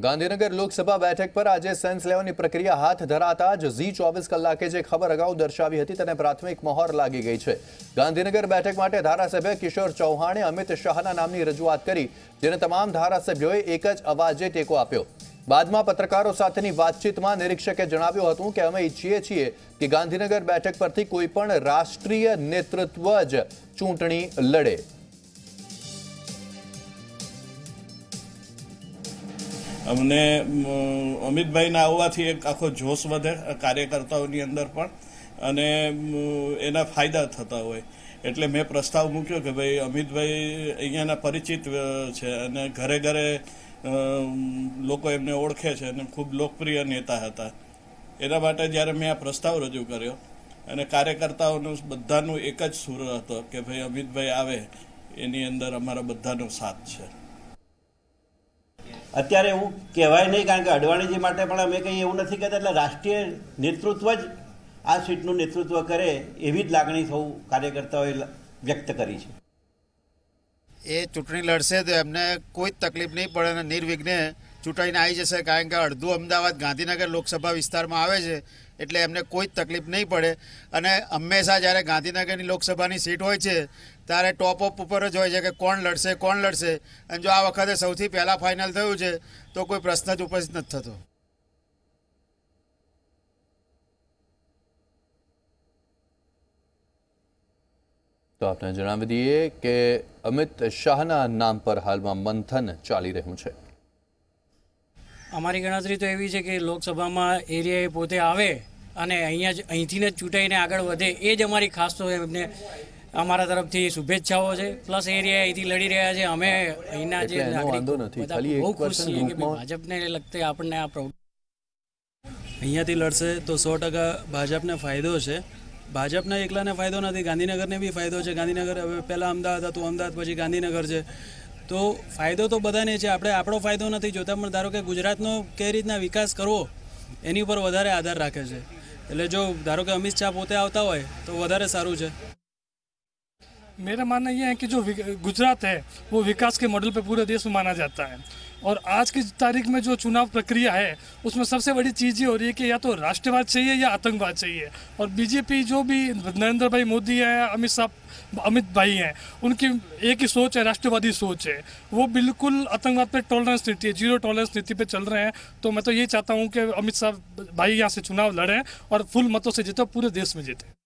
ગાંધીનગર લોકસભા બેઠક પર આજે સેન્સ લેવાની પ્રક્રિયા હાથ ધરાતા જ ઝી 24 કલાકે જે ખબર અગાઉ દર્શાવી હતી તેને પ્રાથમિક મહોર લાગી ગઈ છે। ગાંધીનગર બેઠક માટે ધારાસભ્ય કિશોર ચૌહાણે અમિત શાહના નામની રજૂઆત કરી, જેને તમામ ધારાસભ્યોએ એક જ અવાજે ટેકો આપ્યો। બાદમાં પત્રકારો સાથેની વાતચીતમાં નિરીક્ષકે જણાવ્યું હતું કે અમે ઈચ્છીએ છીએ કે ગાંધીનગર બેઠક પરથી કોઈ પણ રાષ્ટ્રીય નેતૃત્વ જ ચૂંટણી લડે। અમને અમિતભાઈના આવવાથી એક આખો જોશ વધે કાર્યકર્તાઓની અંદર પણ, અને એના ફાયદા થતા હોય એટલે મેં પ્રસ્તાવ મૂક્યો કે ભાઈ અમિતભાઈ અહીંયાના પરિચિત છે અને ઘરે ઘરે લોકો એમને ઓળખે છે અને ખૂબ લોકપ્રિય નેતા હતા। એના માટે જ્યારે મેં આ પ્રસ્તાવ રજૂ કર્યો અને કાર્યકર્તાઓનું બધાનું એક જ સૂર હતો કે ભાઈ અમિતભાઈ આવે એની અંદર અમારા બધાનો સાથ છે। અત્યારે એવું કહેવાય નહીં, કારણ કે અડવાણીજી માટે પણ અમે કંઈ એવું નથી કહેતા, એટલે રાષ્ટ્રીય નેતૃત્વ જ આ સીટનું નેતૃત્વ કરે એવી જ લાગણી સૌ કાર્યકર્તાઓએ વ્યક્ત કરી છે। એ ચૂંટણી લડશે તો એમને કોઈ જ તકલીફ નહીં પડે અને નિર્વિઘ્ને ચૂંટાઈને આવી જશે, કારણ કે અડધું અમદાવાદ ગાંધીનગર લોકસભા વિસ્તારમાં આવે છે એટલે એમને કોઈ જ તકલીફ નહીં પડે। અને હંમેશા જ્યારે ગાંધીનગરની લોકસભાની સીટ હોય છે ત્યારે ટોપ અપ ઉપર જ હોય છે કે કોણ લડશે, અને જો આ વખતે સૌથી પહેલાં ફાઇનલ થયું છે તો કોઈ પ્રશ્ન જ ઉપસ્થિત નથી થતો। તો આપને જણાવી દઈએ કે અમિત શાહના નામ પર હાલમાં મંથન ચાલી રહ્યું છે। અમારી ગણતરી તો એવી છે કે લોકસભામાં એરિયાએ પોતે આવે અને અહીંથી જ ચૂંટાઈને આગળ વધે, એ જ અમારી ખાસ તો એમને અમારા તરફથી શુભેચ્છાઓ છે। પ્લસ એરિયા અહીંથી લડી રહ્યા છે, અમે અહીંના જે બહુ ખુશ છીએ કે ભાજપને લગતે આપણને આ અહીંયાથી લડશે તો 100% ભાજપને ફાયદો છે। ભાજપના એકલાને ફાયદો નથી, ગાંધીનગરને બી ફાયદો છે। ગાંધીનગર હવે પહેલાં અમદાવાદ હતું, અમદાવાદ પછી ગાંધીનગર છે, તો ફાયદો તો બધાને છે। આપણે આપણો ફાયદો નથી જોતા, પણ ધારો કે ગુજરાતનો કઈ રીતના વિકાસ કરવો એની ઉપર વધારે આધાર રાખે છે। એટલે જો ધારો કે અમિત શાહ પોતે આવતા હોય તો વધારે સારું છે। मेरा मानना यह है कि जो गुजरात है वो विकास के मॉडल पे पूरे देश में माना जाता है, और आज की तारीख में जो चुनाव प्रक्रिया है उसमें सबसे बड़ी चीज़ ये हो रही है कि या तो राष्ट्रवाद चाहिए या आतंकवाद चाहिए। और बीजेपी जो भी नरेंद्र भाई मोदी है, अमित भाई हैं, उनकी एक ही सोच है, राष्ट्रवादी सोच है। वो बिल्कुल आतंकवाद पे टॉलरेंस नीति है, 0 टॉलरेंस नीति पे चल रहे हैं। तो मैं तो ये चाहता हूँ कि अमित शाह भाई यहाँ से चुनाव लड़ें और फुल मतों से जीते, पूरे देश में जीते।